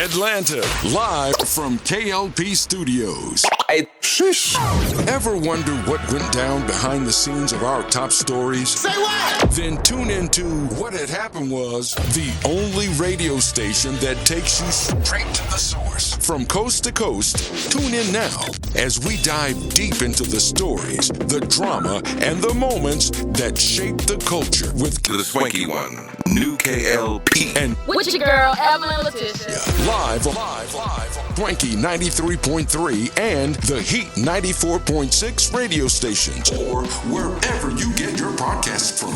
Atlanta, live from K.L.P. Studios. Ever wonder what went down behind the scenes of our top stories? Say what? Then tune into What Had Happened Was, the only radio station that takes you straight to the source. From coast to coast, tune in now as we dive deep into the stories, the drama, and the moments that shape the culture with The Swanky One, new K.L.P. and with your girl, Evelyn Letitia. live, Swanky 93.3 and the Heat 94.6 radio stations, or wherever you get your podcasts from.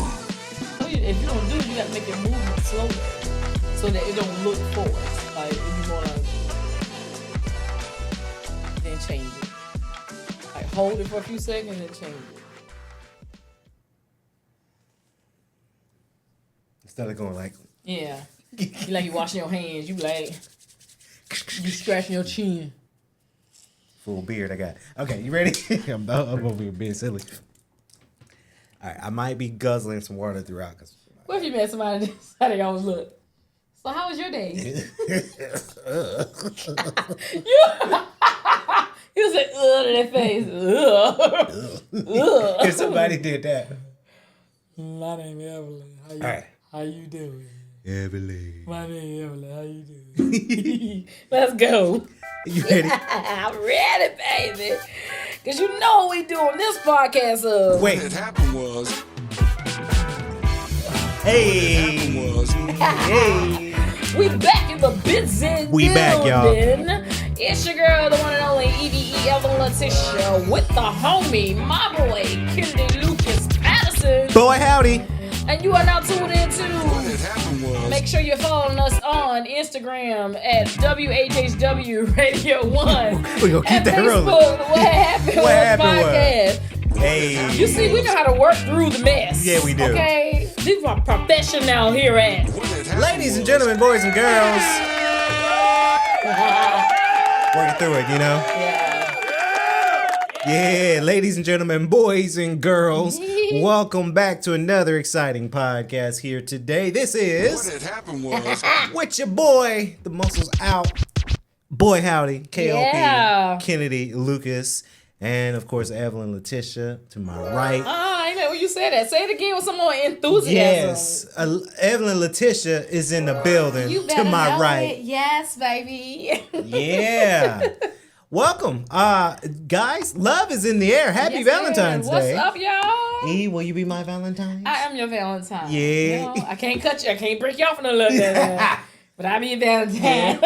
If you don't do it, you gotta make your movement slower so that it don't look forced. Like if you wanna then change it. Like hold it for a few seconds and change it. Instead of going like, Yeah. You like you washing your hands, you like you scratching your chin. full beard I got. Okay, you ready? I'm over here being silly. All right, I might be guzzling some water throughout. What if you met somebody how they always look? So how was your day? He was like, ugh, to that face. Ugh. If somebody did that. My name is Evelyn. All right. How you doing? Evelyn. My name is Evelyn. How you doing? Let's go. You ready? I'm ready, baby. Because you know what we do on this podcast of. What had happened was, Hey. hey. We back in the busy We back, y'all. It's your girl, the one and only EVE Evelyn Letitia, with the homie, my boy, Kennedy Lucas Patterson. Boy, howdy. And you are now tuned into. What had happened was, Make sure you're following us on Instagram at WHHW Radio 1. We're going to keep that rolling. What happened What happened was. podcast. Hey. You see, we know how to work through the mess. Yeah, we do. Okay? These are professional here at. what had happened Ladies and was- gentlemen, boys and girls. Working through it, you know? Yeah, ladies and gentlemen, boys and girls, welcome back to another exciting podcast here today. This What is had happened was, with your boy, the muscles out, boy howdy, K.L.P, Yeah. Kennedy Lucas, and of course Evelyn Letitia to my right. I know when you said that. Say it again with some more enthusiasm. Yes, Evelyn Letitia is in the building You to better my know right. it. Yes, baby. Yeah. Welcome. Guys, love is in the air. Happy Yes, Valentine's What's Day. up, y'all? E, will you be my Valentine? I am your Valentine. Yeah. You know, I can't cut you. I can't break you off in a little bit. But I be a Valentine.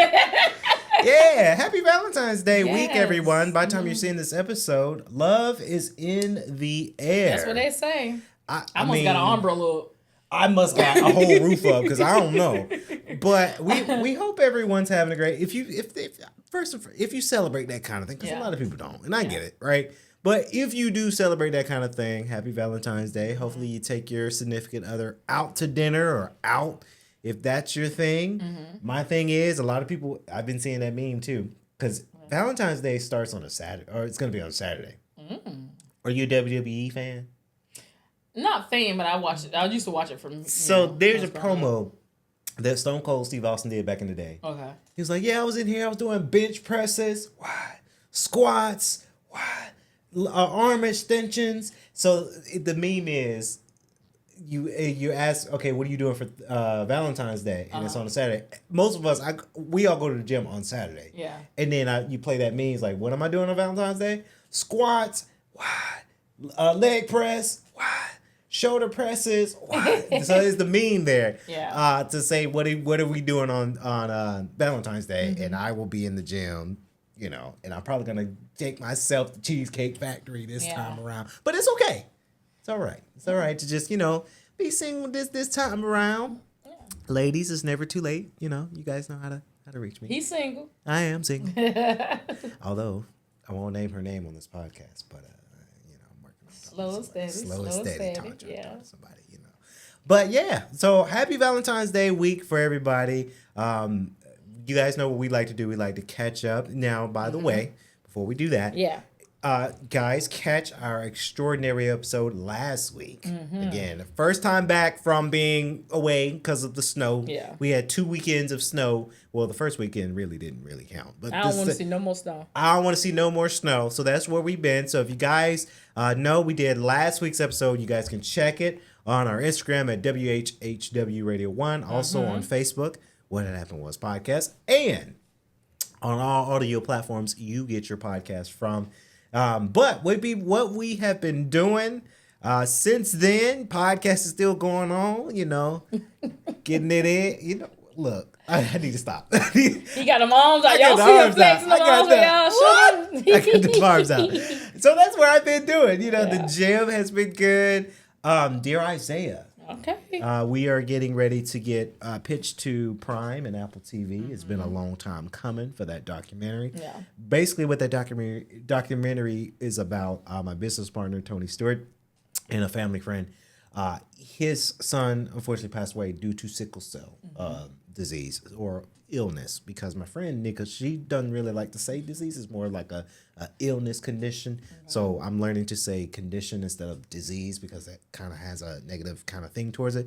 Yeah. Happy Valentine's Day week, Yes. everyone. By the time you're seeing this episode, love is in the air. That's what they say. I I mean, got an umbrella up. I must got a whole roof up because I don't know. But we hope everyone's having a great. If you celebrate that kind of thing, because a Yeah. lot of people don't, and I get it, right? But if you do celebrate that kind of thing, happy Valentine's Day. Hopefully you take your significant other out to dinner or out if that's your thing. My thing is, a lot of people, I've been seeing that meme too, because Valentine's Day starts on a Saturday, or it's going to be on Saturday. Are you a WWE fan? Not fan, but I watch it. I used to watch it from. So there's a when I was growing promo that Stone Cold Steve Austin did back in the day. up. Okay. He was like, yeah, I was in here. I was doing bench presses, squats, arm extensions. So the meme is you ask, okay, what are you doing for Valentine's Day? And it's on a Saturday. Most of us, we all go to the gym on Saturday. Yeah. And then you play that meme. It's like, what am I doing on Valentine's Day? Squats, leg press, shoulder presses. So it's the meme there. Yeah. To say what are we doing on Valentine's Day, and I will be in the gym, you know, and I'm probably gonna take myself to Cheesecake Factory this time around. But it's okay. It's all right. It's all right to just, you know, be single this time around. Yeah. Ladies, it's never too late. You know, you guys know how to reach me. He's single. I am single. Although I won't name her name on this podcast, but you know, I'm working on Slow and steady. slow and steady. Talking Yeah. to somebody, you know. But yeah, so happy Valentine's Day week for everybody. You guys know what we like to do. We like to catch up. Now, by the way, before we do that, guys, catch our extraordinary episode last week. Again, first time back from being away because of the snow. Yeah. We had 2 weekends of snow. Well, the first weekend didn't really count. But I don't want to see no more snow. I don't want to see no more snow. So that's where we've been. So if you guys know we did last week's episode, you guys can check it on our Instagram at WHHW Radio 1. Also on Facebook, What Had Happened Was Podcast. And on all audio platforms you get your podcast from. But what we have been doing since then, podcast is still going on, getting it in, look, I need to stop. He got them arms out. Y'all see him flexing them arms with y'all. I got the arms out. So that's what I've been doing. The gym has been good. Dear Isaiah. Okay. We are getting ready to get pitched to Prime and Apple TV. It's been a long time coming for that documentary. Yeah. Basically, what that documentary is about, my business partner, Tony Stewart, and a family friend, his son unfortunately passed away due to sickle cell disease or illness, because my friend Nika, she doesn't really like to say disease. It's more like a illness condition. So I'm learning to say condition instead of disease, because that kind of has a negative kind of thing towards it.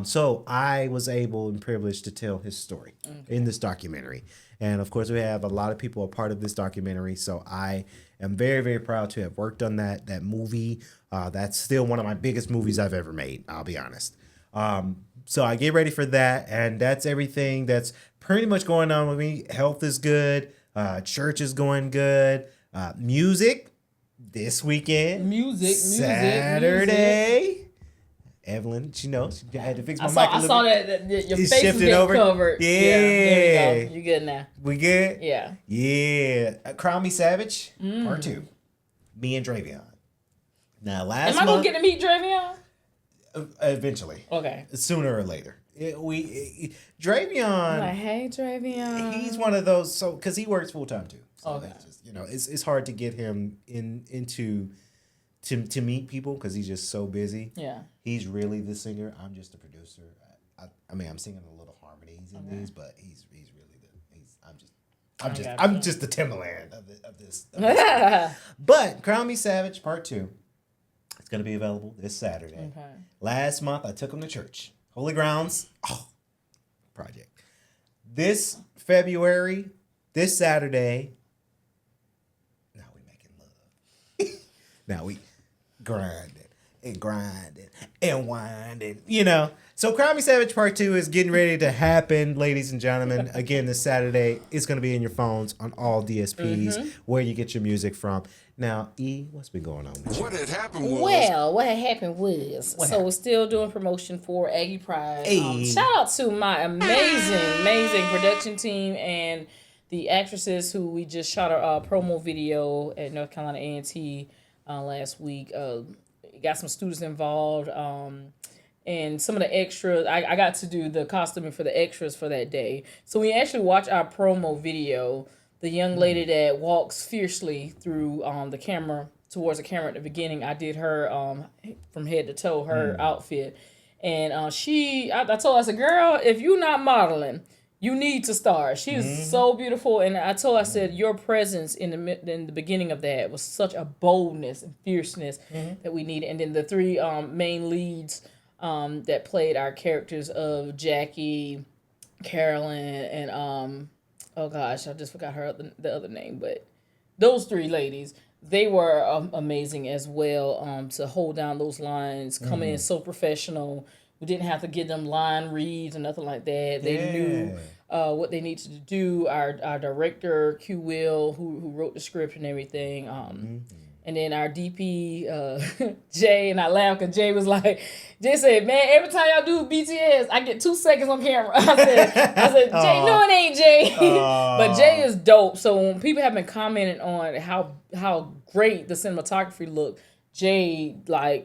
So I was able and privileged to tell his story in this documentary. And of course, we have a lot of people a part of this documentary. So I am very, very proud to have worked on that movie. That's still one of my biggest movies I've ever made, I'll be honest. So I get ready for that, and that's everything that's pretty much going on with me. Health is good. Church is going good. Music this weekend. Saturday. Evelyn, she had to fix my mic a little I saw that your It's face is shifted getting over. covered. There you go. You good now. We good? Yeah. Yeah. Crown Me Savage, part 2. Me and Dravion. Now, last Am I month. going to get to meet Dravion? Eventually. Okay. Sooner or later. Dravion. Like, hey, Dravion. He's one of those, because he works full time too. So Okay. that's just, it's hard to get him into to meet people because he's just so busy. Yeah. He's really the singer. I'm just a producer. I mean, I'm singing a little harmonies in these, but he's really I'm just the Timberland of this. But Crown Me Savage Part 2. It's gonna be available this Saturday. Okay. Last month I took him to church. Holy Grounds. Project. This February, this Saturday. Now we making love. Now we grinding and winding. So Crown Me Savage Part 2 is getting ready to happen, ladies and gentlemen. Again, this Saturday. It's going to be in your phones on all DSPs, where you get your music from. Now, E, what's been going on with you? What had happened was... Well, what had happened was, we're still doing promotion for Aggie Pride. Hey. Shout out to my amazing production team and the actresses who we just shot a promo video at North Carolina A&T last week. Got some students involved. And some of the extras, I got to do the costuming for the extras for that day. So we actually watched our promo video. The young lady that walks fiercely through towards the camera at the beginning, I did her from head to toe, her outfit. And I told her, I said, girl, if you're not modeling, you need to start. She is so beautiful. And I told her, I said, your presence in the beginning of that was such a boldness and fierceness that we needed. And then the 3 main leads that played our characters of Jackie, Carolyn, and oh gosh, I just forgot the other name, but those 3 ladies, they were amazing as well to hold down those lines, come in so professional. We didn't have to give them line reads or nothing like that. They knew what they needed to do. Our director, Q Will, who wrote the script and everything, and then our DP, Jay, and I laughed because Jay said, man, every time y'all do BTS, I get 2 seconds on camera. I said, Jay, no, it ain't Jay. But Jay is dope. So when people have been commenting on how great the cinematography looked, Jay,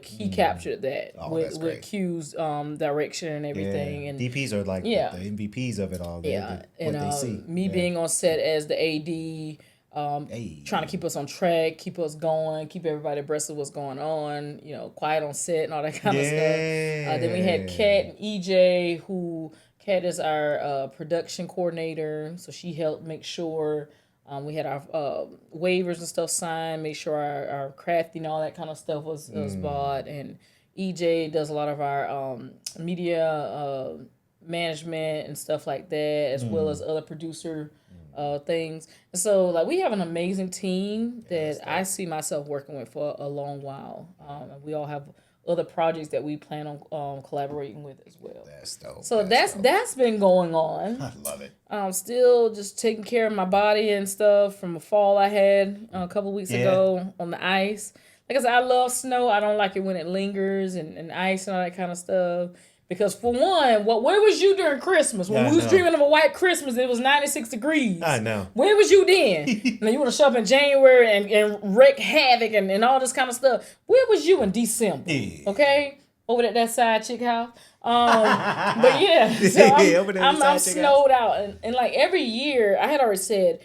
he captured that with Q's direction and everything. Yeah. And DPs are the MVPs of it all. They see. Me being on set as the AD, trying to keep us on track, keep us going, keep everybody abreast of what's going on, quiet on set and all that kind of stuff. Then we had Kat and EJ, who Kat is our production coordinator, so she helped make sure We had our waivers and stuff signed, make sure our crafting and all that kind of stuff was bought. And EJ does a lot of our media management and stuff like that, as well as other producer things. And so, like, we have an amazing team that I see myself working with for a long while. And we all have other projects that we plan on collaborating with as well. That's dope. So that's been going on. I love it. Still just taking care of my body and stuff from a fall I had a couple weeks ago on the ice. Like I said, I love snow. I don't like it when it lingers and ice and all that kind of stuff. Because for one, where was you during Christmas? When we was dreaming of a white Christmas, it was 96 degrees. I know. Where was you then? Now you want to show up in January and wreak havoc and all this kind of stuff. Where was you in December? Yeah. Okay? Over at that side chick house. But yeah, so I'm snowed out. And like every year, I had already said,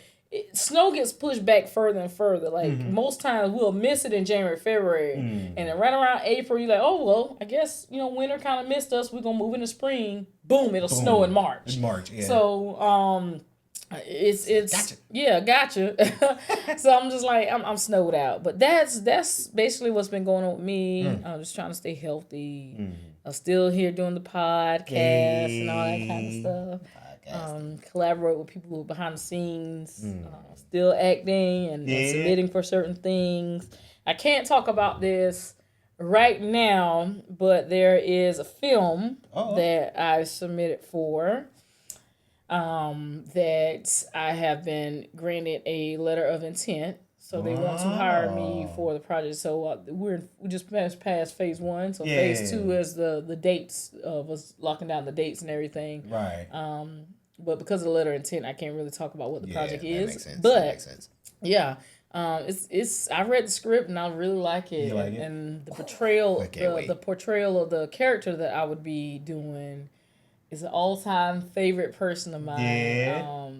snow gets pushed back further and further. Like most times we'll miss it in January, February. And then right around April, you're like, oh, well, I guess, winter kind of missed us. We're going to move into spring. Boom, it'll snow in March. In March, yeah. So, it's gotcha. Yeah, gotcha. So I'm just like, I'm snowed out. But that's basically what's been going on with me. I'm just trying to stay healthy. I'm still here doing the podcast and all that kind of stuff. Collaborate with people who are behind the scenes, still acting and submitting for certain things. I can't talk about this right now, but there is a film that I submitted for that I have been granted a letter of intent. So they want to hire me for the project. So we just passed phase 1. So phase 2 is the dates of us locking down the dates and everything. Right. But because of the letter of intent, I can't really talk about what the project is. Makes sense. But that makes sense. Yeah, it's. I read the script and I really like it. You like it? And the portrayal, the portrayal of the character that I would be doing is an all-time favorite person of mine. Yeah.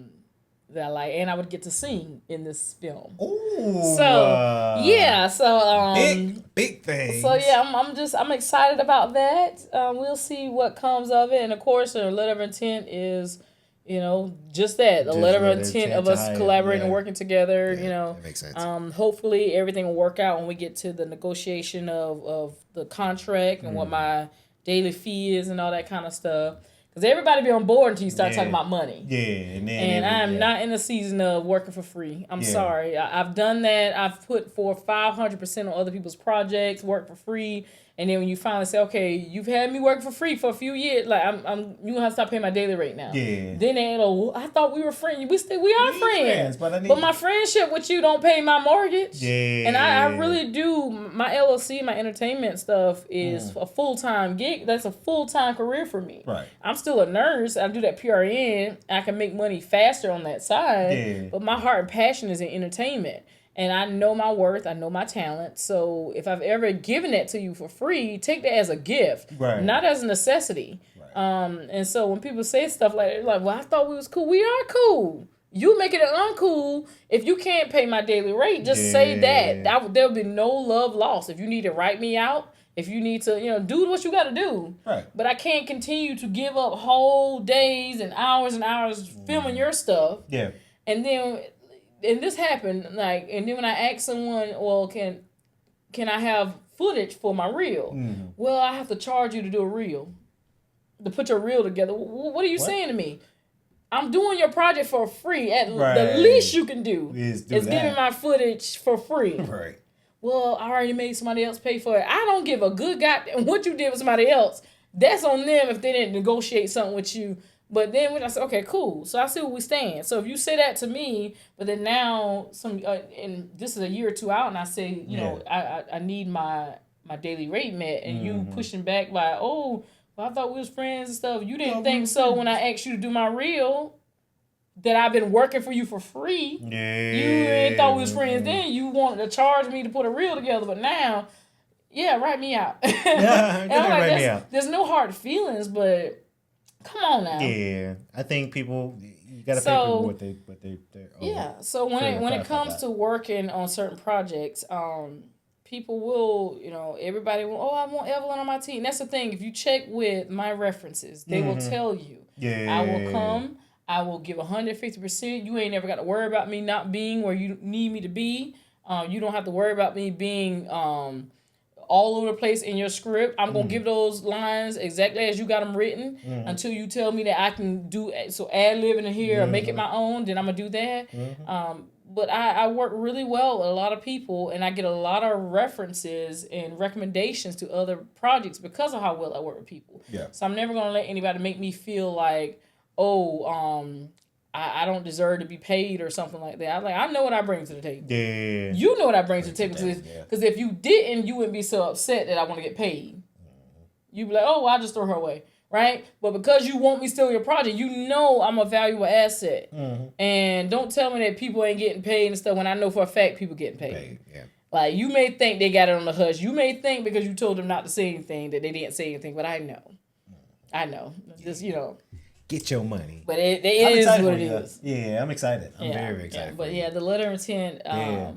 That I like, and I would get to sing in this film. Ooh. So yeah, so big things. So yeah, I'm excited about that. We'll see what comes of it, and of course, the letter of intent is, just that, a letter of intent of us collaborating and working together. That makes sense. Hopefully everything will work out when we get to the negotiation of the contract and what my daily fee is and all that kind of stuff. Because everybody be on board until you start talking about money. Yeah. And I'm not in the season of working for free. I'm sorry. I've done that. I've put for 500% on other people's projects, work for free. And then when you finally say, okay, you've had me working for free for a few years, like you gonna have to stop paying my daily rate now. Yeah. Then they I thought we were friends. We are friends. But my friendship with you don't pay my mortgage. Yeah. And I really do. My LLC, my entertainment stuff is a full-time gig. That's a full-time career for me. Right. I'm still a nurse. I do that PRN. I can make money faster on that side. Yeah. But my heart and passion is in entertainment. And I know my worth. I know my talent. So if I've ever given that to you for free, take that as a gift, not as a necessity. Right. And so when people say stuff like that, well, I thought we was cool. We are cool. You make it uncool if you can't pay my daily rate. Just say that. There'll be no love lost. If you need to write me out, if you need to, do what you got to do. Right. But I can't continue to give up whole days and hours filming your stuff. Yeah. And then. And this happened, and then when I asked someone, well, can I have footage for my reel? Mm-hmm. Well, I have to charge you to do a reel, to put your reel together. What are you saying to me? I'm doing your project for free. The least you can do is giving my footage for free. Right. Well, I already made somebody else pay for it. I don't give a good goddamn what you did with somebody else. That's on them if they didn't negotiate something with you. But then when I said, okay, cool. So I see where we stand. So if you say that to me, but then now and this is a year or two out, and I say, I need my daily rate met, and you pushing back by, well, I thought we was friends and stuff. You didn't think so when I asked you to do my reel that I've been working for you for free. Yeah. You ain't thought we was friends then. You wanted to charge me to put a reel together, but now, write me out. And I'm like, me out. There's no hard feelings, but. Come on now. Yeah, I think people, you gotta pay people what they so when it comes to working on certain projects, people will, everybody will. I want Evelyn on my team. That's the thing. If you check with my references, they will tell you. Yeah. I will come. I will give 150%. You ain't never got to worry about me not being where you need me to be. You don't have to worry about me being all over the place in your script. I'm going to give those lines exactly as you got them written until you tell me that I can do so ad-lib in here or make it my own, then I'm going to do that. But I work really well with a lot of people, and I get a lot of references and recommendations to other projects because of how well I work with people. Yeah. So I'm never going to let anybody make me feel like, I don't deserve to be paid or something like that. I know what I bring to the table. Yeah. You know what I bring to the table. Because if you didn't, you wouldn't be so upset that I want to get paid. You'd be like, oh, well, I'll just throw her away. Right? But because you want me still in your project, you know I'm a valuable asset. And don't tell me that people ain't getting paid and stuff when I know for a fact people getting paid. Yeah. Like, you may think they got it on the hush. You may think because you told them not to say anything that they didn't say anything. But I know. I know. Just, Get your money. But it is what it is. Yeah, I'm excited. I'm very excited. Yeah. But the letter of intent, I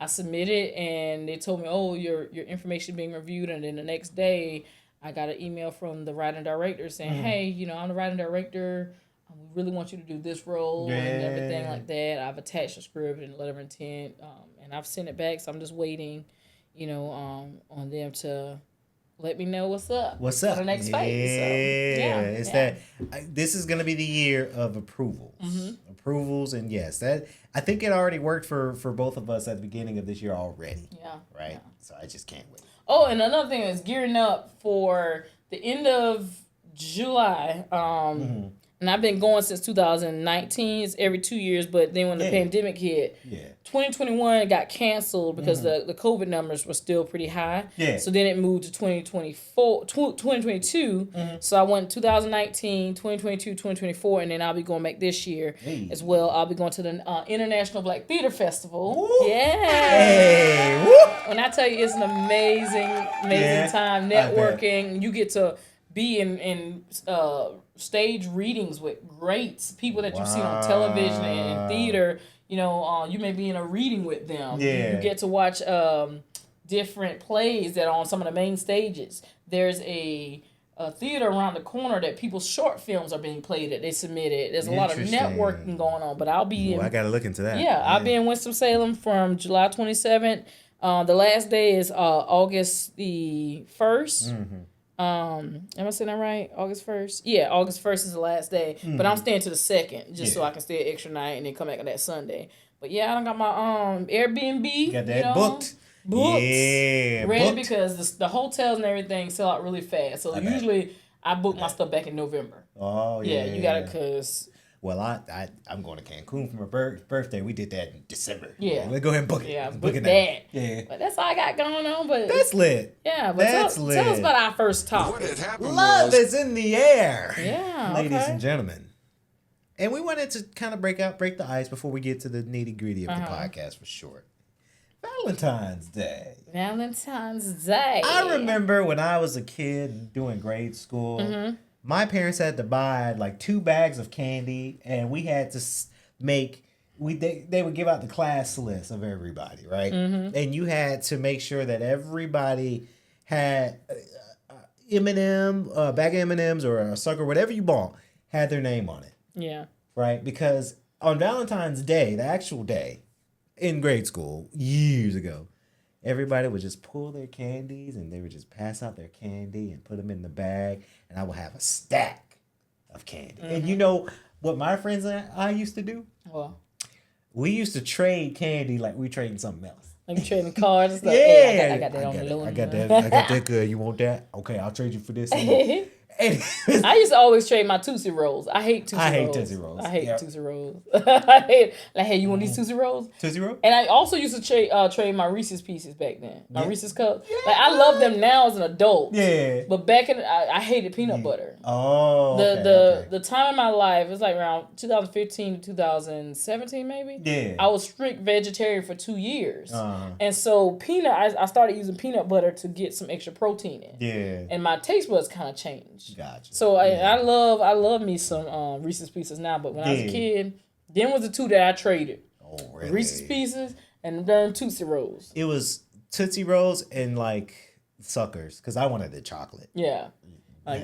submitted and they told me, oh, your information being reviewed. And then the next day, I got an email from the writing director saying, hey, I'm the writing director. We really want you to do this role and everything like that. I've attached a script and letter of intent, and I've sent it back. So I'm just waiting, on them to let me know what's up. What's up? For the next phase. So, this is going to be the year of approvals. Approvals, and yes, I think it already worked for both of us at the beginning of this year already. Yeah. Right? Yeah. So I just can't wait. Oh, and another thing is gearing up for the end of July. And I've been going since 2019. It's every 2 years, but then when the pandemic hit, 2021 got canceled because the COVID numbers were still pretty high. Yeah. So then it moved to 2022. So I went 2019, 2022, 2024, and then I'll be going back this year as well. I'll be going to the International Black Theater Festival. Woo. Yeah. Hey. Woo. And I tell you, it's an amazing time networking. You get to be in stage readings with greats, people that you've seen on television and in theater. You may be in a reading with them. Yeah. You get to watch different plays that are on some of the main stages. There's a theater around the corner that people's short films are being played at. They submitted. There's a lot of networking going on. But I'll be I got to look into that. Yeah, I'll be in Winston-Salem from July 27th. The last day is August the 1st. Am I saying that right? August 1st? Yeah, August 1st is the last day. But I'm staying to the 2nd just so I can stay an extra night and then come back on that Sunday. But yeah, I done got my Airbnb. Got that booked. Yeah, ready booked. Because the hotels and everything sell out really fast. So usually I book my stuff back in November. Oh yeah. Yeah, you got to because... Well, I'm going to Cancun for my birthday. We did that in December. Yeah. Let's go ahead and book it. Yeah, book that. Yeah. But that's all I got going on. But that's lit. Yeah, but tell us about our first topic. What had happened Love is in the air. Yeah, ladies and gentlemen. And we wanted to kind of break the ice before we get to the nitty gritty of the podcast for short. Valentine's Day. Valentine's Day. I remember when I was a kid doing grade school. My parents had to buy like 2 bags of candy, and we had to make. They would give out the class list of everybody, right? And you had to make sure that everybody had M&M, bag of M&Ms or a sucker, whatever you bought, had their name on it. Yeah. Right? Because on Valentine's Day, the actual day, in grade school, years ago, everybody would just pull their candies and they would just pass out their candy and put them in the bag, and I would have a stack of candy. And you know what my friends and I used to do? Well, we used to trade candy like we trading something else. Like trading cards and stuff. Yeah, I got that on the loan. I got that good. You want that? Okay, I'll trade you for this. I used to always trade my Tootsie Rolls. I hate Tootsie Rolls. I hate Tootsie Rolls. Hey, you want these Tootsie Rolls? Tootsie Roll? And I also used to trade my Reese's Pieces back then. My Reese's Cups. Yeah. Like, I love them now as an adult. Yeah. But back in, I hated peanut butter. Oh. The time in my life, it was like around 2015 to 2017 maybe. Yeah. I was strict vegetarian for 2 years. And so I started using peanut butter to get some extra protein in. Yeah. And my taste buds kind of changed. Gotcha. So I love me some Reese's Pieces now, but when I was a kid, them was the 2 that I traded. Oh, really? Reese's Pieces and then Tootsie Rolls. It was Tootsie Rolls and like Suckers because I wanted the chocolate. Yeah.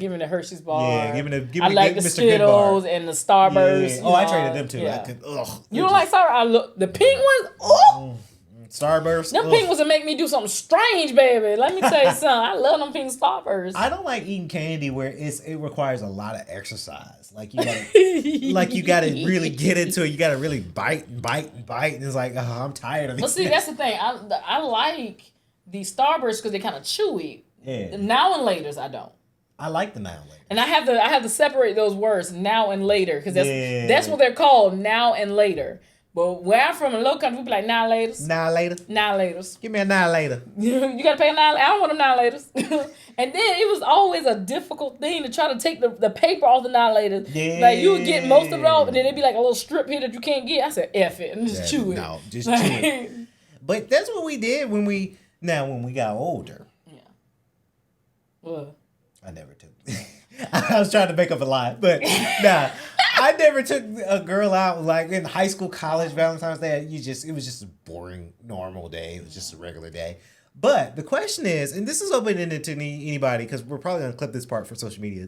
Give me the Hershey's bar. Yeah, give me I like the Mr. Goodbar. Skittles and the Starburst. Yeah. Oh, I traded them too. Yeah. Ugh. You don't like Starburst? The pink ones? Oh! Starburst? Them pink ones will make me do something strange, baby. Let me tell you something. I love them pink Starbursts. I don't like eating candy where it requires a lot of exercise. Like you gotta really get into it. You gotta really bite, and it's like, I'm tired of it. But see, that's the thing. I like the Starbursts because they're kind of chewy. Yeah. The now and laters, I don't. I like the now and later. And I have to separate those words, now and later, because that's what they're called, now and later. But where I'm from, in low country, we be like now laters. Now later. Now laters. Give me a now later. You gotta pay a now. I don't want them now laters. And then it was always a difficult thing to try to take the paper off the now laters. Yeah. Like you would get most of it off, and then it'd be like a little strip here that you can't get. I said, F it, and just chew it. No, just chew it. But that's what we did when we got older. Yeah. What? I never took. I was trying to make up a lie, but nah. I never took a girl out like in high school, college, Valentine's Day. It was just a boring, normal day. It was just a regular day. But the question is, and this is open-ended to anybody because we're probably going to clip this part for social media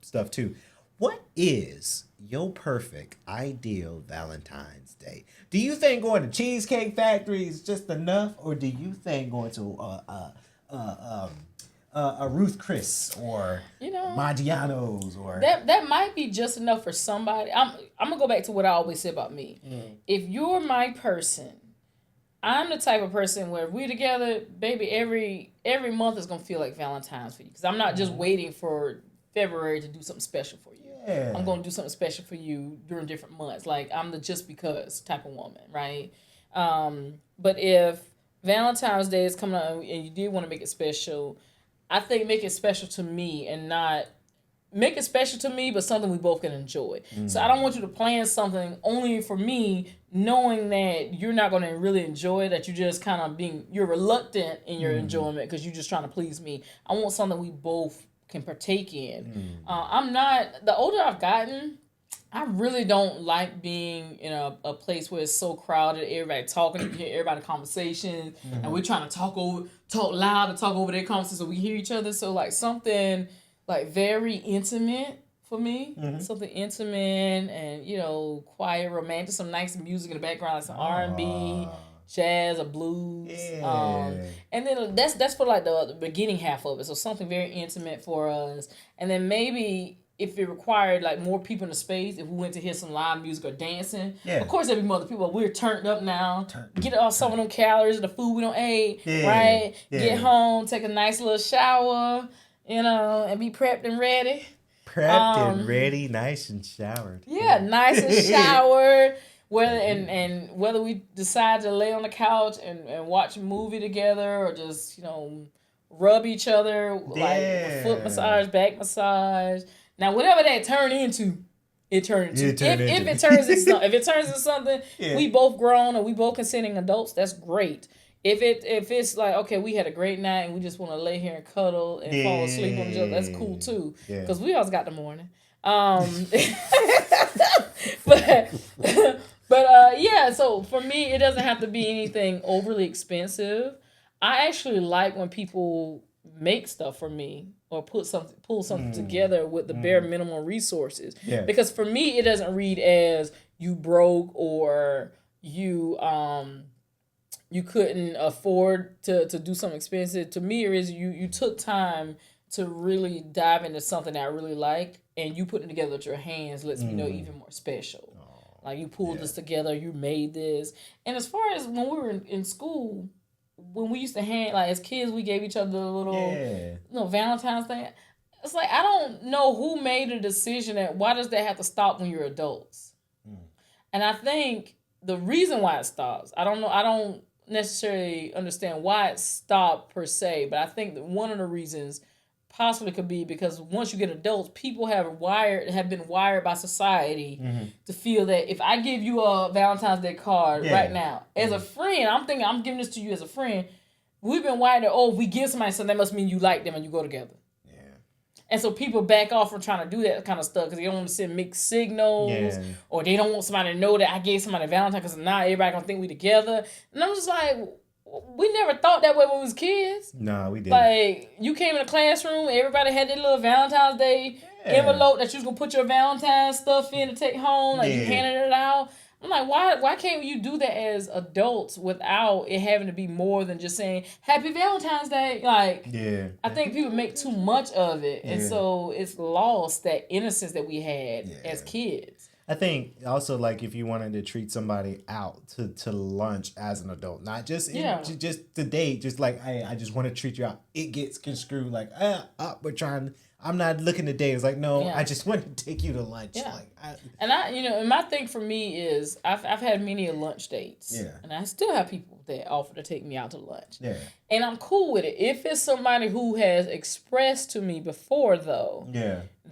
stuff too. What is your perfect, ideal Valentine's Day? Do you think going to Cheesecake Factory is just enough, or do you think going to a Ruth Chris or Maggiano's or that might be just enough for somebody. I'm gonna go back to what I always say about me. If you're my person, I'm the type of person where if we're together, baby, every month is gonna feel like Valentine's for you because I'm not just waiting for February to do something special for you. Yeah. I'm gonna do something special for you during different months. Like I'm the just because type of woman, right? But if Valentine's Day is coming up and you did want to make it special, I think make it special to me and not make it special to me, but something we both can enjoy. So I don't want you to plan something only for me, knowing that you're not going to really enjoy it, that you're just kind of you're reluctant in your enjoyment because you're just trying to please me. I want something we both can partake in. The older I've gotten, I really don't like being in a place where it's so crowded, everybody talking, you hear everybody conversation, and we're trying to talk loud and talk over their conversation so we hear each other. So like something like very intimate for me, something intimate and quiet, romantic, some nice music in the background, like some R&B, jazz or blues. Yeah. And then that's for like the beginning half of it. So something very intimate for us, and then maybe if it required like more people in the space, if we went to hear some live music or dancing, of course there'd be more people. We're turned up now. Get off some of them calories, the food we don't eat, right? Yeah. Get home, take a nice little shower, and be prepped and ready. Prepped and ready, nice and showered. Yeah, nice and showered. Whether we decide to lay on the couch and watch a movie together or just rub each other like foot massage, back massage. Now, whatever that turned into, it turned into. If it turns into something, we both grown and we both consenting adults, that's great. If it's like, okay, we had a great night and we just want to lay here and cuddle and fall asleep on each other, that's cool too. Because we always got the morning. So for me, it doesn't have to be anything overly expensive. I actually like when people make stuff for me or pull something together with the bare minimum resources. Yeah. Because for me, it doesn't read as you broke or you couldn't afford to do something expensive. To me, it is you took time to really dive into something that I really like, and you putting it together with your hands lets me know even more special. Like you pulled this together, you made this. And as far as when we were in school, when we used to like as kids, we gave each other a little, Valentine's thing. It's like, I don't know who made a decision that why does that have to stop when you're adults? And I think the reason why it stops, I don't necessarily understand why it stopped per se, but I think that one of the reasons possibly could be because once you get adults, people have been wired by society to feel that if I give you a Valentine's Day card right now, as a friend, I'm thinking I'm giving this to you as a friend, we've been wired that, if we give somebody something, that must mean you like them and you go together. Yeah. And so people back off from trying to do that kind of stuff because they don't want to send mixed signals or they don't want somebody to know that I gave somebody a Valentine because now everybody going to think we together. And I'm just like, We never thought that way when we was kids. No, we didn't. Like, you came in the classroom, everybody had their little Valentine's Day envelope that you was going to put your Valentine's stuff in to take home. Like, you handed it out. I'm like, why can't you do that as adults without it having to be more than just saying, Happy Valentine's Day? Like, I think people make too much of it. And so it's lost that innocence that we had as kids. I think also, like, if you wanted to treat somebody out to lunch as an adult, not just just to date, just like, hey, I just want to treat you out. It gets construed like, I'm not looking to date. It's like, no, I just want to take you to lunch. Yeah. Like, and my thing for me is I've had many lunch dates. Yeah. And I still have people that offer to take me out to lunch. Yeah. And I'm cool with it. If it's somebody who has expressed to me before, though,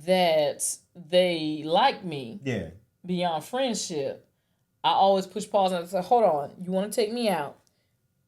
that they like me. Yeah. Beyond friendship, I always push pause and say, hold on, you want to take me out,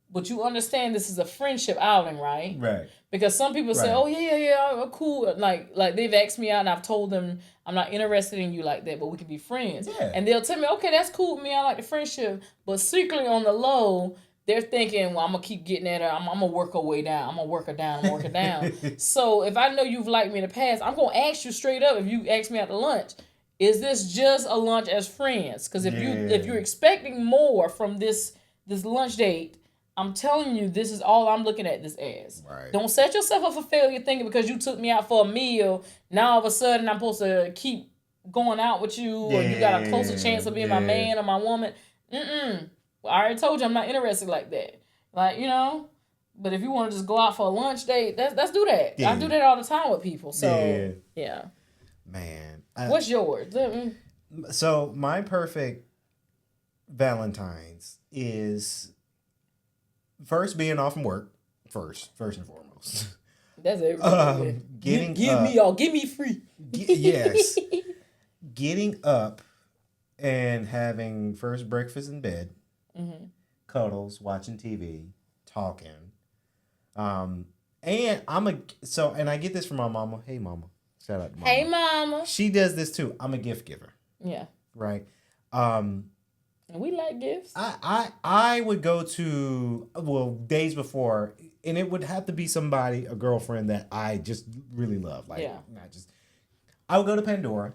but you understand this is a friendship outing, right? Right. Because some people say, oh, yeah, cool. Like they've asked me out and I've told them I'm not interested in you like that, but we can be friends. Yeah. And they'll tell me, okay, that's cool with me. I like the friendship. But secretly on the low, they're thinking, well, I'm going to keep getting at her. I'm going to work her way down. I'm going to work her down. So if I know you've liked me in the past, I'm going to ask you straight up if you ask me out to lunch. Is this just a lunch as friends? Because if you're expecting more from this lunch date, I'm telling you, this is all I'm looking at this as. Right. Don't set yourself up for failure thinking because you took me out for a meal, now all of a sudden I'm supposed to keep going out with you or you got a closer chance of being my man or my woman. Well, I already told you I'm not interested like that. Like, but if you want to just go out for a lunch date, let's do that. Yeah. I do that all the time with people. So, yeah. Man. What's yours? So my perfect Valentine's is first being off from work. First and foremost. That's everything. Give me free. Yes. Getting up and having first breakfast in bed, cuddles, watching TV, talking. And I get this from my mama. Hey, mama. Shout out to mama. Hey, mama. She does this too. I'm a gift giver. Yeah. Right. And we like gifts. I would go to days before, and it would have to be a girlfriend that I just really love. Like, I would go to Pandora.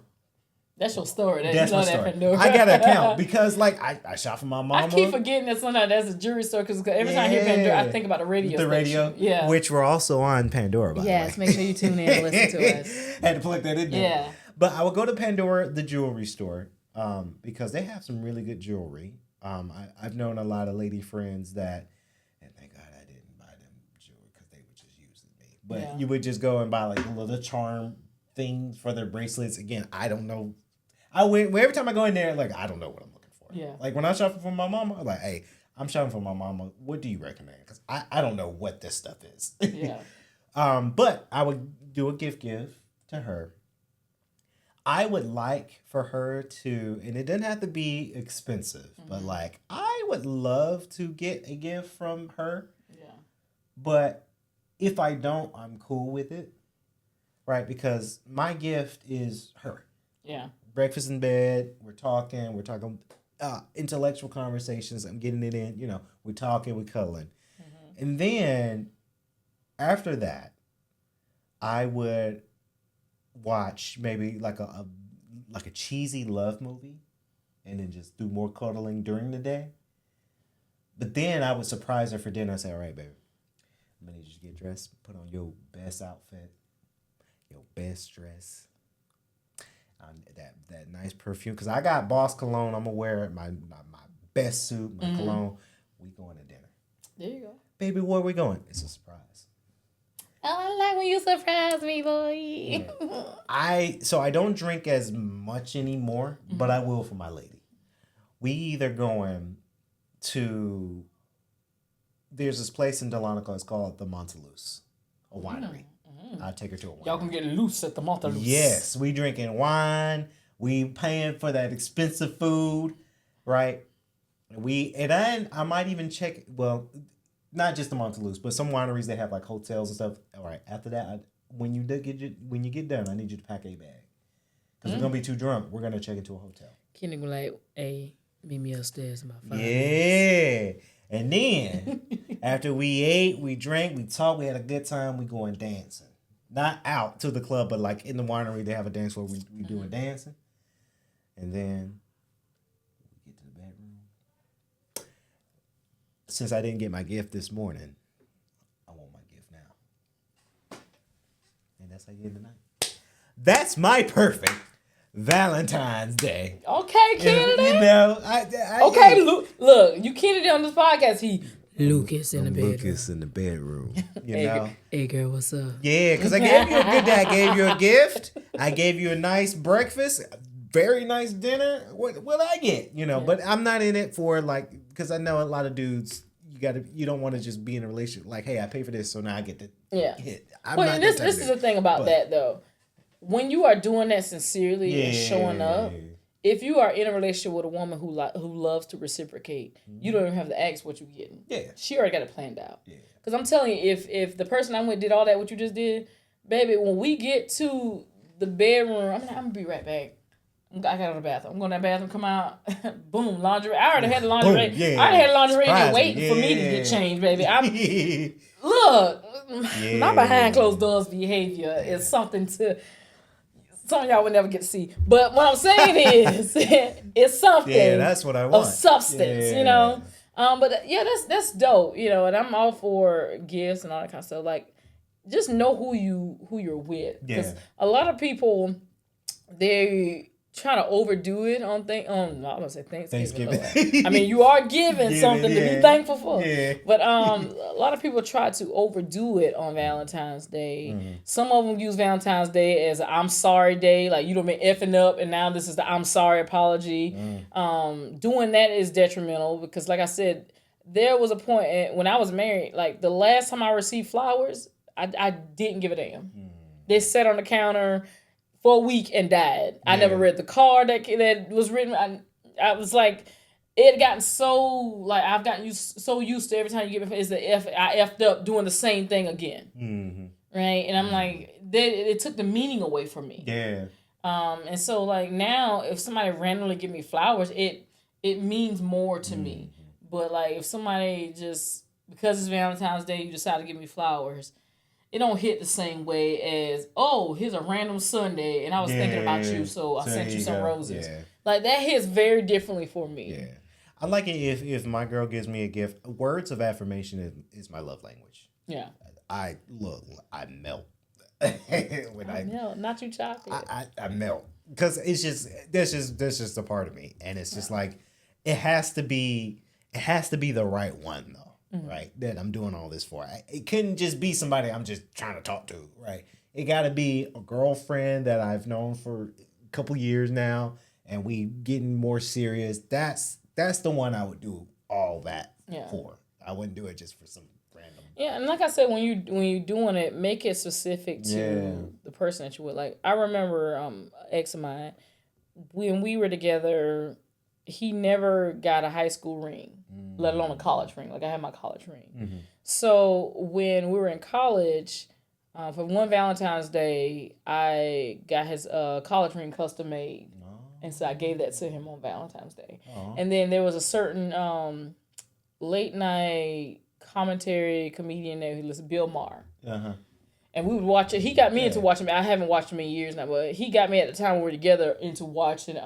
That's your story. That's my story. Pandora. I got an account because, like, I shop for my mama. I keep forgetting that sometimes that's a jewelry store because every time I hear Pandora, I think about the radio station. Yeah. Which we're also on Pandora, by the way. Yes, make sure you tune in and listen to us. Had to plug that in there. Yeah. But I would go to Pandora, the jewelry store, because they have some really good jewelry. I've known a lot of lady friends that, and thank God I didn't buy them jewelry because they were just using me. But you would just go and buy like little charm things for their bracelets. Again, I don't know. Every time I go in there, like, I don't know what I'm looking for. Yeah. Like, when I shop for my mama, I'm like, hey, I'm shopping for my mama. What do you recommend? Because I don't know what this stuff is. Yeah. But I would do a gift give to her. I would like for her to, and it doesn't have to be expensive, but, like, I would love to get a gift from her. Yeah. But if I don't, I'm cool with it. Right? Because my gift is her. Yeah. Breakfast in bed, we're talking intellectual conversations, I'm getting it in, we're talking, we're cuddling. Mm-hmm. And then after that, I would watch maybe like a cheesy love movie and then just do more cuddling during the day. But then I would surprise her for dinner and say, all right, baby, I'm gonna need you to get dressed, put on your best outfit, your best dress. That nice perfume, because I got Boss cologne. I'm gonna wear my best suit, my cologne. We going to dinner. There you go, baby. Where we going? It's a surprise. Oh, I like when you surprise me, boy. Yeah. I don't drink as much anymore, but I will for my lady. We either going to. There's this place in Delonico. It's called the Montelus, a winery. I'll take her to a wine. Y'all can get loose at the Montelus. Yes, we drinking wine. We paying for that expensive food, right? I might even check. Well, not just the Montelus, but some wineries that have like hotels and stuff. All right, after that, when you get done, I need you to pack a bag because we're gonna be too drunk. We're gonna check into a hotel. Kenny be like, "Hey, meet me upstairs in my phone." Yeah, And then after we ate, we drank, we talked, we had a good time, we going dancing. Not out to the club, but like in the winery, they have a dance where we doing dancing. And then we get to the bedroom. Since I didn't get my gift this morning, I want my gift now. And that's how you end the night. That's my perfect Valentine's Day. Okay, Kennedy. You know, Okay, look, you Kennedy on this podcast. Lucas in the bedroom. Lucas in the bedroom. You know? Hey, girl, what's up? Yeah, because I gave you a good day. I gave you a gift. I gave you a nice breakfast, very nice dinner. What I get? You know, but I'm not in it for like, because I know a lot of dudes, you don't want to just be in a relationship like, hey, I pay for this, so now I get to hit. Well, this is the thing about that though. When you are doing that sincerely and showing up, if you are in a relationship with a woman who loves to reciprocate, you don't even have to ask what you're getting. Yeah. She already got it planned out. Yeah. Because I'm telling you, if the person I'm with did all that, what you just did, baby, when we get to the bedroom, I'm going to be right back. I got out of the bathroom. I'm going to the bathroom, come out, boom, lingerie. I already had the lingerie. Boom, yeah. I already had the lingerie in there waiting for me to get changed, baby. Look, my behind closed doors behavior is something to... Some of y'all would never get to see. But what I'm saying is, it's something. Yeah, that's what I want. Of substance, you know. But yeah, that's dope, you know. And I'm all for gifts and all that kind of stuff. Like, just know who you're with. Because a lot of people, they try to overdo it on I'm gonna say Thanksgiving. I mean, you are given something to be thankful for. Yeah. But a lot of people try to overdo it on Valentine's Day. Mm-hmm. Some of them use Valentine's Day as an I'm sorry day, like you done been effing up, and now this is the I'm sorry apology. Doing that is detrimental because, like I said, there was a point when I was married. Like the last time I received flowers, I didn't give a damn. They sat on the counter for a week and died. I never read the card that was written. I was like, it had gotten so, like, I've gotten so used to every time you give me, I effed up doing the same thing again. Mm-hmm. Right? And I'm like, it took the meaning away from me. Yeah. And so, like, now, if somebody randomly give me flowers, it means more to me. But, like, if somebody just, because it's Valentine's Day, you decide to give me flowers, it don't hit the same way as, oh, here's a random Sunday and I was thinking about you, so I sent you some roses. Yeah. Like, that hits very differently for me. Yeah. I like it if my girl gives me a gift. Words of affirmation is my love language. Yeah. I melt. I melt, not you chocolate. I melt. Because that's just a part of me. And it's just like, it has to be the right one, though. Right, that I'm doing all this for. It couldn't just be somebody I'm just trying to talk to, right? It got to be a girlfriend that I've known for a couple years now, and we getting more serious. That's the one I would do all that for. I wouldn't do it just for some random. Yeah, and like I said, when you're doing it, make it specific to the person that you would like. I remember an ex of mine, when we were together, he never got a high school ring, let alone a college ring. Like, I had my college ring. Mm-hmm. So when we were in college, for one Valentine's Day, I got his college ring custom made. Oh. And so I gave that to him on Valentine's Day. Oh. And then there was a certain late night commentary comedian there who was Bill Maher. Uh-huh. And we would watch it. He got me into watching it. I haven't watched him in years now, but he got me at the time we were together into watching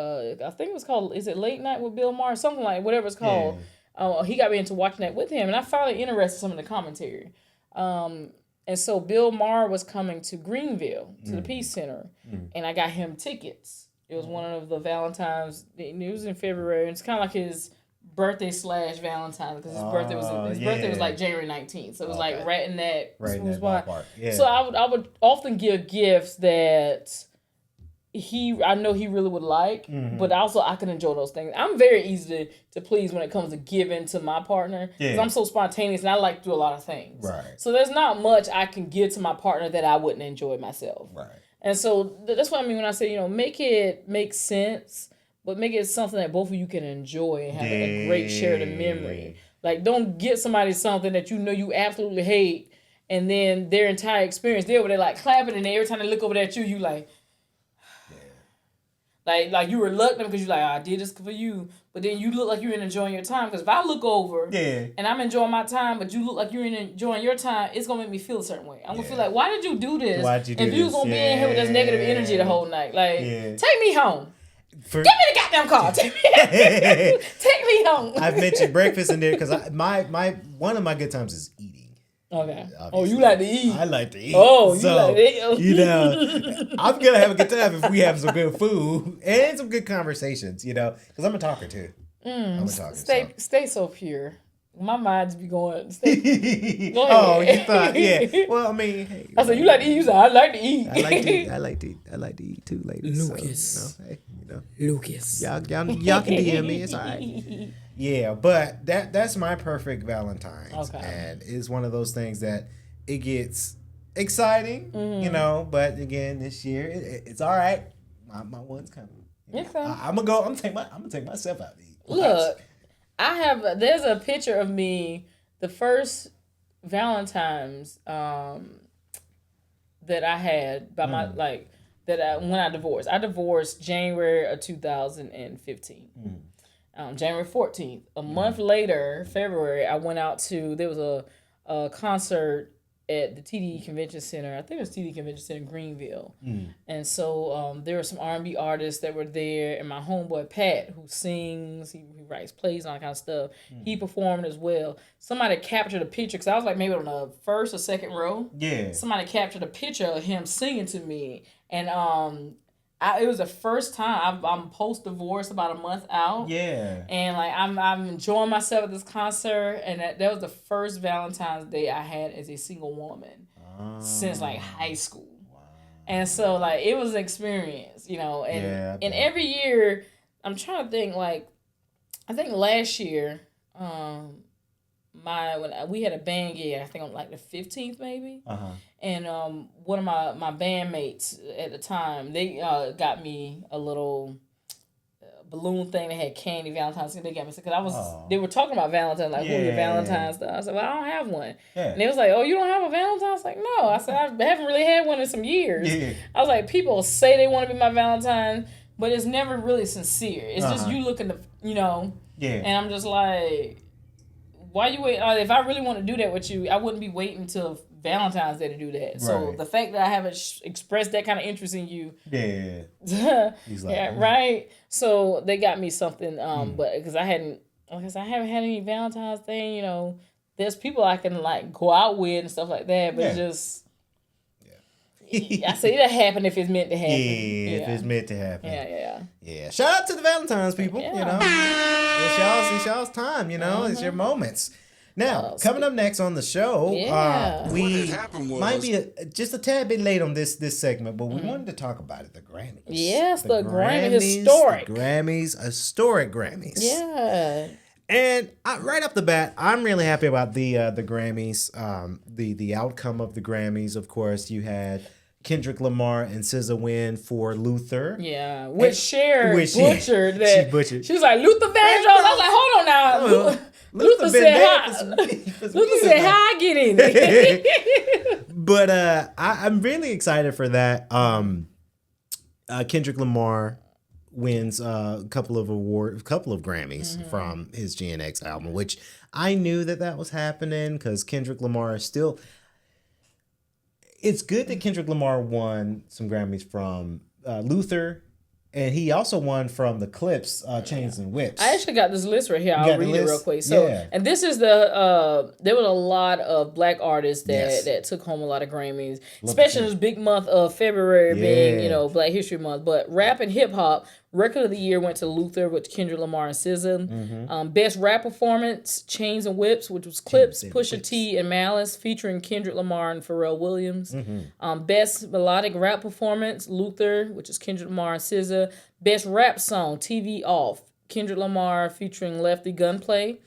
I think it was called, is it Late Night with Bill Maher? Something like, whatever it's called. Yeah. He got me into watching that with him, and I found it interesting, some of the commentary. And so Bill Maher was coming to Greenville, to the Peace Center, and I got him tickets. It was one of the Valentine's, it was in February, and it's kind of like his birthday / Valentine, because his birthday was like January 19th, so it was like right in that spot. Yeah. So I would often give gifts that I know he really would like, but also I can enjoy those things. I'm very easy to please when it comes to giving to my partner, because I'm so spontaneous and I like to do a lot of things. Right. So there's not much I can give to my partner that I wouldn't enjoy myself. Right. And so that's what I mean when I say, make it make sense, but make it something that both of you can enjoy and have a great shared memory. Like, don't get somebody something that you absolutely hate, and then their entire experience, they're like clapping, and every time they look over at you, you like, Like you reluctant because you're like, I did this for you, but then you look like you're enjoying your time. Because if I look over and I'm enjoying my time, but you look like you're enjoying your time, it's gonna make me feel a certain way. I'm gonna feel like, why did you do this? If you was gonna be in here with this negative energy the whole night, like take me home. Give me the goddamn car. Take me home. I've mentioned breakfast in there because my one of my good times is eating. Okay. Obviously. Oh, you like to eat. I like to eat. Oh, you so, like to eat. You know, I'm gonna have a good time if we have some good food and some good conversations. You know, because I'm a talker too. I'm a talker. Stay so pure. My mind's be going. Go ahead. Oh, you thought? Yeah. Well, I mean, hey, I said you like to eat. You said I like to eat. I like to eat. I like to eat too, ladies. Lucas. So, you know, Lucas. Y'all can DM me. It's all right. Yeah, but that's my perfect Valentine's. Okay. And it's one of those things that it gets exciting, you know, but again, this year, it's all right. My one's coming. Okay. I'm gonna take myself out to eat. Look, there's a picture of me, the first Valentine's that I had by my, when I divorced. I divorced January of 2015. January 14th. A month later, February, I went out there was a concert at the TD Convention Center. I think it was TD Convention Center in Greenville. And so there were some R&B artists that were there, and my homeboy Pat, who sings, he writes plays and all that kind of stuff, he performed as well. Somebody captured a picture, because I was like maybe on the first or second row. Yeah. Somebody captured a picture of him singing to me, and it was the first time I'm post-divorce, about a month out. Yeah. And like I'm enjoying myself at this concert, and that was the first Valentine's Day I had as a single woman since like high school. Wow. And so like it was an experience, you know. And and every year I'm trying to think, like I think last year when we had a band gig, I think on like the 15th maybe. And one of my bandmates at the time, they got me a little balloon thing that had candy Valentine's Day. They got me because they were talking about Valentine's, like, who your Valentine's stuff. I said, well, I don't have one. And they was like, oh, you don't have a Valentine's? I was like, no. I said, I haven't really had one in some years. I was like, people say they want to be my Valentine, but it's never really sincere. It's just you looking to, you know. And I'm just like, why you wait? If I really want to do that with you, I wouldn't be waiting until Valentine's Day to do that. Right. So the fact that I haven't expressed that kind of interest in you, he's like, right. So they got me something, but because I haven't had any Valentine's thing. You know, there's people I can like go out with and stuff like that, but just. I say that happen if it's meant to happen. If it's meant to happen. Yeah. Shout out to the Valentine's people. You know, it's y'all's time. You know, it's your moments. Now, coming up next on the show, we might be just a tad bit late on this segment, but we wanted to talk about it. The Grammys. Yes, the Grammys, historic. The Grammys, historic Grammys. Yeah. And right off the bat, I'm really happy about the Grammys. The outcome of the Grammys. Of course, you had Kendrick Lamar and SZA win for Luther. Yeah, which Cher butchered that. She butchered. She was like, Luther Vandross. I was like, hold on now. Luther said, how I get in it. But I'm really excited for that. Kendrick Lamar wins a couple of Grammys from his GNX album, which I knew that was happening because Kendrick Lamar is still... It's good that Kendrick Lamar won some Grammys from Luther, and he also won from the Clips, Chains and Whips. I actually got this list right here. I'll read it real quick. So, and this is there was a lot of black artists that took home a lot of Grammys, especially this big month of February being, you know, Black History Month. But rap and hip hop, record of the year went to Luther with Kendrick Lamar and SZA. Best rap performance, Chains and Whips, which was Clips, Pusha T, and Malice, featuring Kendrick Lamar and Pharrell Williams. Best melodic rap performance, Luther, which is Kendrick Lamar and SZA. Best rap song, TV Off, Kendrick Lamar featuring Lefty Gunplay.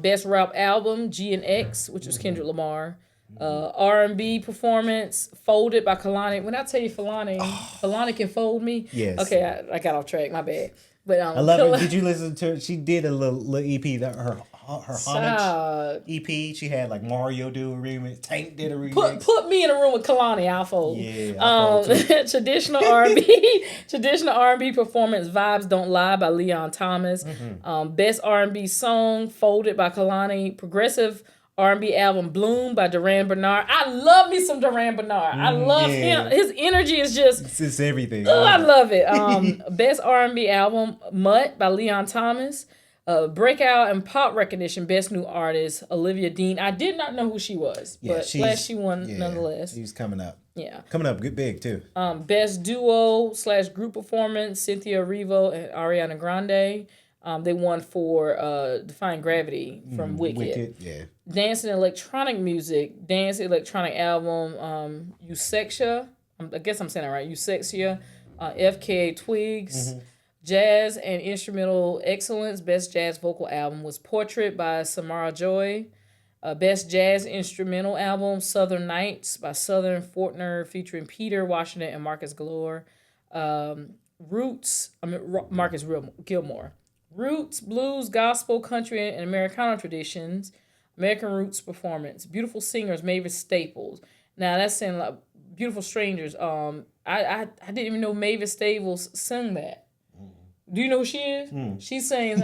Best rap album, G&X, which was Kendrick Lamar. R&B performance, Folded by Kalani. When I tell you Kalani can fold me. Yes. Okay, I got off track. My bad. But I love it. Did you listen to her? She did a little EP, her her homage Child. EP. She had like Mario do a remix. Tank did a remix. Put me in a room with Kalani, I'll fold. Yeah, I'll fold too. Traditional R&B performance Vibes Don't Lie by Leon Thomas. Best R&B song Folded by Kalani. Progressive R&B album Bloom by Duran Bernard. I love me some Duran Bernard. I love him. His energy is just It's everything. oh, I love it. Best R&B album Mutt by Leon Thomas. Breakout and pop recognition Best New Artist Olivia Dean. I did not know who she was, but glad she won nonetheless. She's coming up. Yeah. Coming up good big too. Best duo / group performance Cynthia Erivo and Ariana Grande. They won for Defying Gravity from Wicked. Yeah. Dance and electronic music, dance electronic album, Eusexia. I guess I'm saying that right. Eusexia, FKA Twigs. Jazz and instrumental excellence, best jazz vocal album was Portrait by Samara Joy. Best jazz instrumental album, Southern Nights by Southern Fortner featuring Peter Washington and Marcus Galore. Marcus Gilmore. Roots, blues, gospel, country, and Americana traditions. American Roots performance. Beautiful singers, Mavis Staples. Now that's saying like Beautiful Strangers. I didn't even know Mavis Staples sang that. Do you know who she is? She's saying,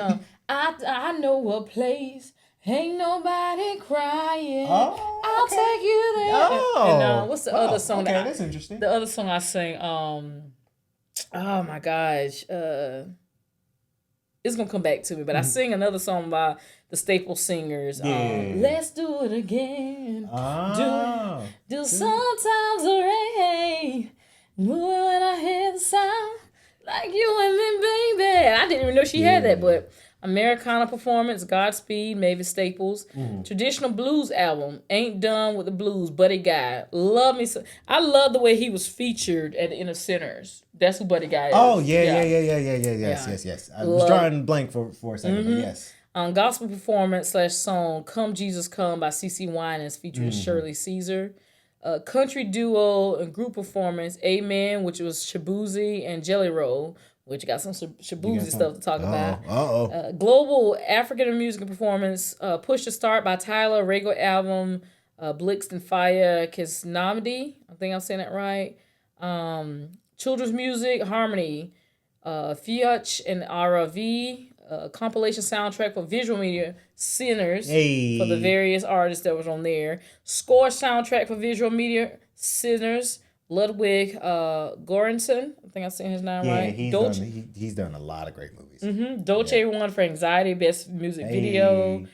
I know a place, ain't nobody crying. Oh, I'll take you there. And what's the other song? Okay, that's interesting. The other song I sing, oh my gosh. It's going to come back to me, but I sing another song by the Staple Singers. Let's do it again. Do sometimes the rain. Move when I hear the sound. Like you and me, baby. I didn't even know she had that, but Americana performance, Godspeed, Mavis Staples. Traditional blues album, Ain't Done with the Blues, Buddy Guy. Love me so. I love the way he was featured at the end of Sinners. That's who Buddy Guy is. Oh, yes. I was drawing blank for a second, but yes. Gospel performance / song, Come Jesus Come by CeCe Winans featuring Shirley Caesar. Country duo and group performance, Amen, which was Shabuzi and Jelly Roll, which got some Shabuzi stuff to talk about. Global African music performance, Push to Start by Tyler, Rego album, Blixt and Fire Kisnamdi. I think I'm saying that right. Children's music, Harmony, Fiach and RV. Compilation soundtrack for visual media, Sinners, for the various artists that was on there. Score soundtrack for visual media, Sinners, Ludwig Göransson. I think I'm saying his name right. He's done a lot of great movies. Dolce won for Anxiety, best music video.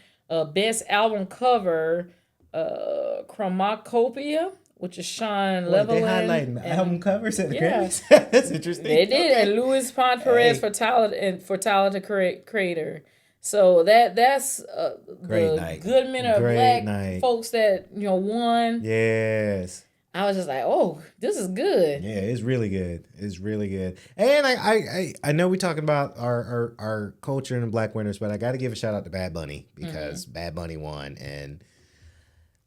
Best album cover, Chromacopia, which is Sean Levelin. They highlighting album covers at the Grammys? That's interesting. They did. Okay. And Luis Pont Perez for talented creator. So that's the good men of black folks that won. Yes. I was just like, oh, this is good. Yeah, it's really good. It's really good. And I know we're talking about our culture and the black winners, but I got to give a shout out to Bad Bunny because Bad Bunny won, and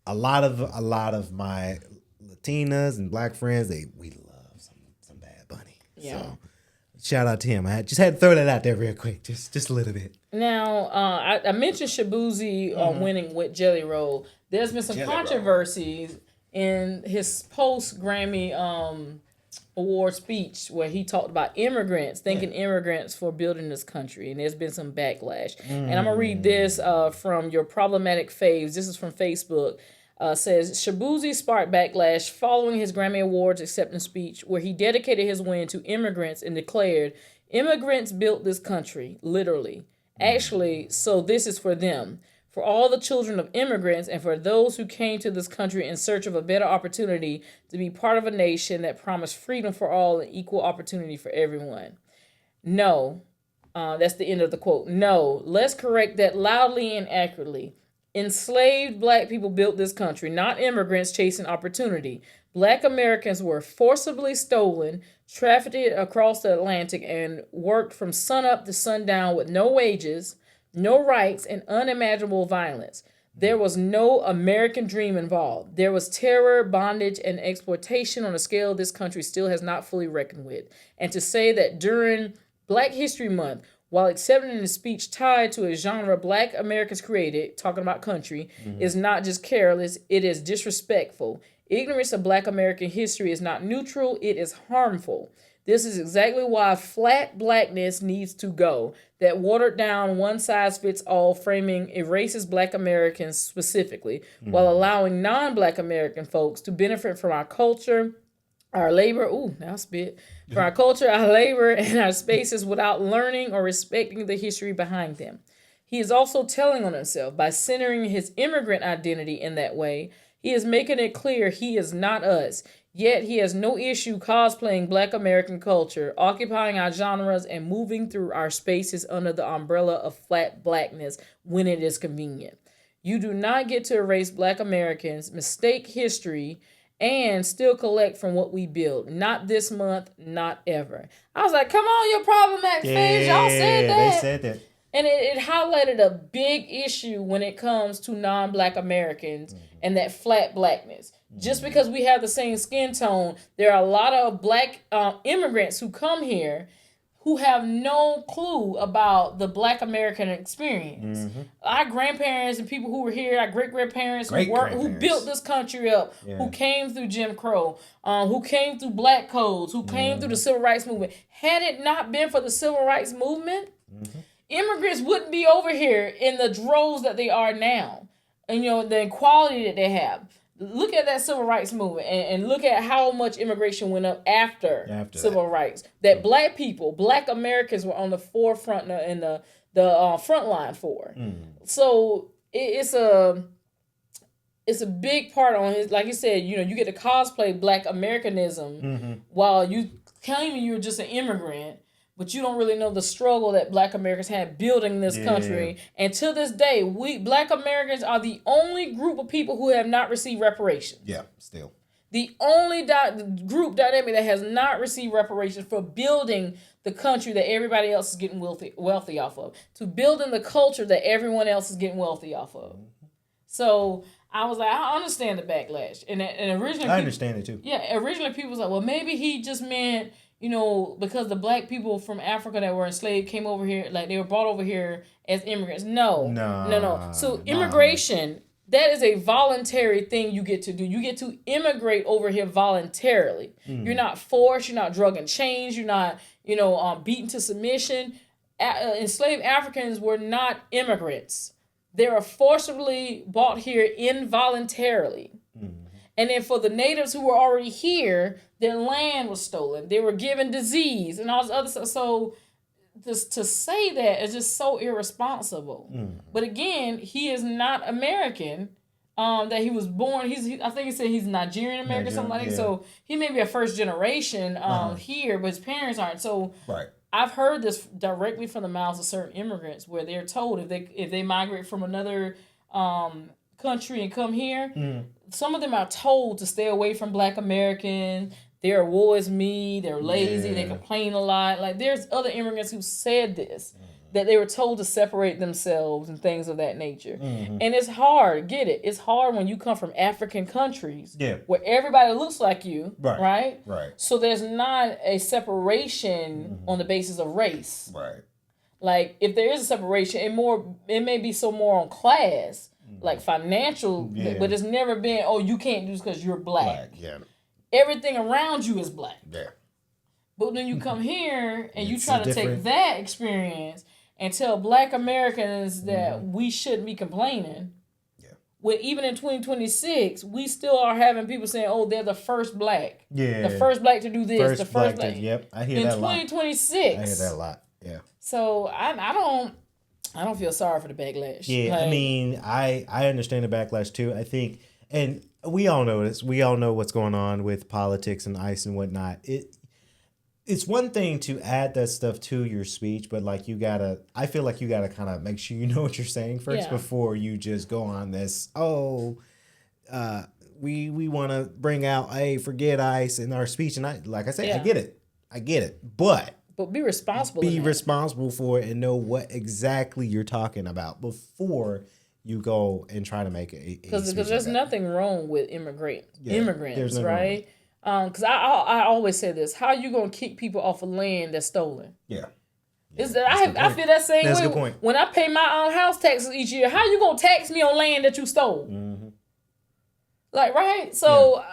a lot of my Latinas and black friends, we love some Bad Bunny. Yeah. So shout out to him. I just had to throw that out there real quick, just a little bit. Now, I mentioned Shabuzi winning with Jelly Roll. There's been some controversies in his post-Grammy award speech where he talked about immigrants, thanking immigrants for building this country, and there's been some backlash. And I'm going to read this from your problematic faves. This is from Facebook. Says, Shabuzi sparked backlash following his Grammy Awards acceptance speech where he dedicated his win to immigrants and declared, immigrants built this country, literally. Actually, so this is for them. For all the children of immigrants and for those who came to this country in search of a better opportunity to be part of a nation that promised freedom for all and equal opportunity for everyone. No, that's the end of the quote. No, let's correct that loudly and accurately. Enslaved black people built this country, not immigrants chasing opportunity. Black Americans were forcibly stolen, trafficked across the Atlantic, and worked from sunup to sundown with no wages, no rights, and unimaginable violence. There was no American dream involved. There was terror, bondage, and exploitation on a scale this country still has not fully reckoned with. And to say that during Black History Month, while accepting the speech tied to a genre Black Americans created, talking about country, is not just careless, it is disrespectful. Ignorance of Black American history is not neutral, it is harmful. This is exactly why flat blackness needs to go. That watered down, one-size-fits-all framing erases Black Americans specifically, while allowing non-Black American folks to benefit from our culture, our labor, from our culture, our labor, and our spaces without learning or respecting the history behind them. He is also telling on himself by centering his immigrant identity in that way. He is making it clear he is not us. Yet he has no issue cosplaying Black American culture, occupying our genres, and moving through our spaces under the umbrella of flat blackness when it is convenient. You do not get to erase Black Americans, mistake history, and still collect from what we build. Not this month, not ever. I was like, come on, your problematic fans. Y'all said that. They said that. And it highlighted a big issue when it comes to non-Black Americans and that flat blackness. Just because we have the same skin tone, there are a lot of Black immigrants who come here who have no clue about the Black American experience. Our grandparents and people who were here, our great-grandparents who built this country up, who came through Jim Crow, who came through Black codes, who came through the Civil Rights Movement. Had it not been for the Civil Rights Movement, immigrants wouldn't be over here in the droves that they are now. And, the equality that they have. Look at that Civil Rights Movement and look at how much immigration went up after Civil Rights. That Black people, Black Americans were on the forefront and the front line for. So it's a big part on his, like you said, you get to cosplay Black Americanism while you claiming you're just an immigrant. But you don't really know the struggle that Black Americans had building this country. And to this day, we Black Americans are the only group of people who have not received reparations. Yeah, still. The only group dynamic that has not received reparations for building the country that everybody else is getting wealthy off of. To building the culture that everyone else is getting wealthy off of. So I was like, I understand the backlash. And originally... I understand it too. Yeah, originally people was like, well, maybe he just meant... because the Black people from Africa that were enslaved came over here, like they were brought over here as immigrants. No. So immigration, that is a voluntary thing you get to do. You get to immigrate over here voluntarily. You're not forced. You're not drug and chains. You're not, beaten to submission. Enslaved Africans were not immigrants. They were forcibly brought here involuntarily. And then for the natives who were already here, their land was stolen. They were given disease and all this other stuff. So just to say that is just so irresponsible. But again, he is not American. That he was born. I think he said he's Nigerian American, something like that. So he may be a first generation here, but his parents aren't. So I've heard this directly from the mouths of certain immigrants, where they're told if they migrate from another country and come here, some of them are told to stay away from Black Americans. They're woe is me. They're lazy. They complain a lot. Like there's other immigrants who said this, that they were told to separate themselves and things of that nature. And it's hard. Get it? It's hard when you come from African countries where everybody looks like you, right? So there's not a separation on the basis of race. Like if there is a separation, it may be more on class. Like financial, but it's never been, you can't do this because you're black. Everything around you is black. But then you come here and you try to take that experience and tell Black Americans that we shouldn't be complaining. When even in 2026, we still are having people saying, they're the first black. The first black to do this. The first black. I hear that a lot. In 2026. I hear that a lot. So I don't feel sorry for the backlash. I mean, I understand the backlash too. I think, and we all know this. We all know what's going on with politics and ICE and whatnot. It's one thing to add that stuff to your speech, but I feel like you gotta kind of make sure you know what you're saying first before you just go on this. We want to bring out, forget ICE in our speech, and I get it, but be responsible. Be responsible for it and know what exactly you're talking about before you go and try to make it. Because there's nothing wrong with immigrants, right? Because I always say this: how are you gonna kick people off of land that's stolen? I feel that same That's a way. good point. When I pay my house taxes each year, how you gonna tax me on land that you stole? Mm-hmm. Like, right? So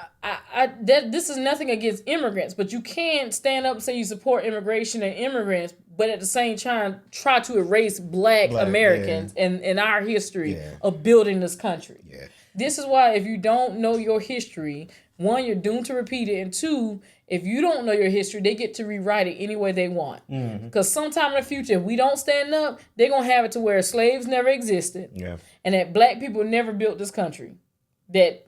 this is nothing against immigrants, but you can't stand up and say you support immigration and immigrants, but at the same time try to erase black Americans and our history of building this country. Yeah. This is why if you don't know your history, one, you're doomed to repeat it, and two, if you don't know your history, they get to rewrite it any way they want. Because sometime in the future, if we don't stand up, they're going to have it to where slaves never existed. Yeah. And that black people never built this country. That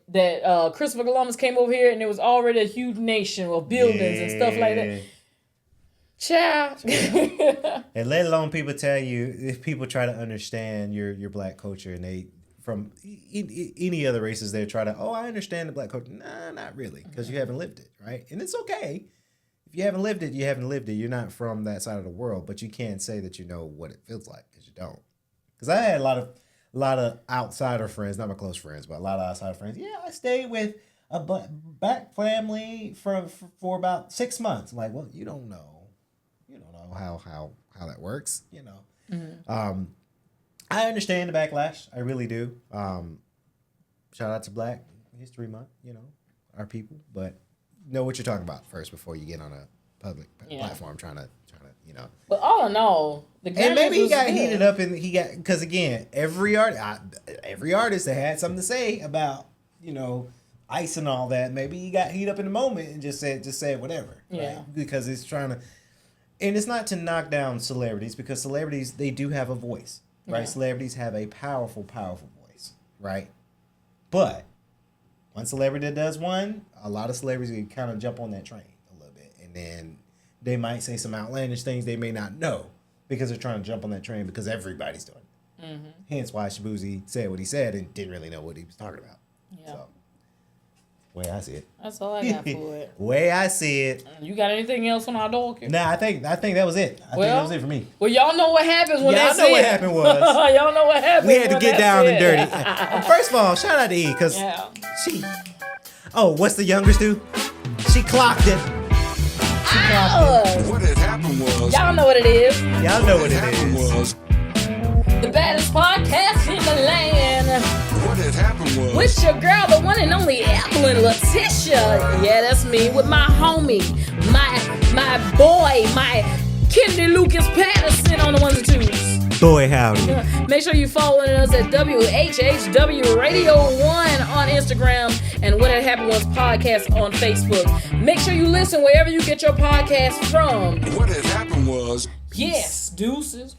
Christopher Columbus came over here and there was already a huge nation of buildings and stuff like that. Child. And let alone people tell you, if people try to understand your black culture and they, from any other races, they try to, I understand the black culture. Nah, not really, because you haven't lived it, right? And it's okay. If you haven't lived it, you haven't lived it. You're not from that side of the world, but you can't say that you know what it feels like, because you don't. Because I had a lot of outsider friends, not my close friends, but a lot of outsider friends. Yeah, I stayed with a black family for about 6 months. I'm like, well, you don't know how that works, you know. Mm-hmm. I understand the backlash. I really do. Shout out to Black History Month, you know, our people. But know what you're talking about first before you get on a public platform trying to, you know. But all in all, the Grammys, and maybe he got heated up, and because again, every artist that had something to say about, you know, ICE and all that. Maybe he got heated up in the moment and just said whatever. Yeah. Right? Because it's trying to, and it's not to knock down celebrities, because celebrities, they do have a voice. Right, celebrities have a powerful voice, right? But one celebrity that does one, a lot of celebrities can kind of jump on that train a little bit, and then they might say some outlandish things they may not know because they're trying to jump on that train because everybody's doing it. Mm-hmm. Hence why Shabuzi said what he said and didn't really know what he was talking about. Yeah. So, way I see it. That's all I got for it. Way I see it. You got anything else on our docket? Nah, I think that was it. I think that was it for me. Well, y'all know what happens when that's it. Y'all know what happened was. Y'all know what happened. We had to get down and dirty. First of all, shout out to E, because she. Oh, what's the youngest do? She clocked it. What had happened was. Y'all know what it is. Y'all know what it is. Was. The baddest podcast in the land. What had happened was. With your girl, the one and only Evelyn Letitia. Yeah, that's me. With my homie, my boy, my Kennedy Lucas Patterson on the ones and twos. Boy, howdy. Make sure you following us at WHHW Radio 1 on Instagram and What Had Happened Was podcast on Facebook. Make sure you listen wherever you get your podcast from. What had happened was. Yes, deuces.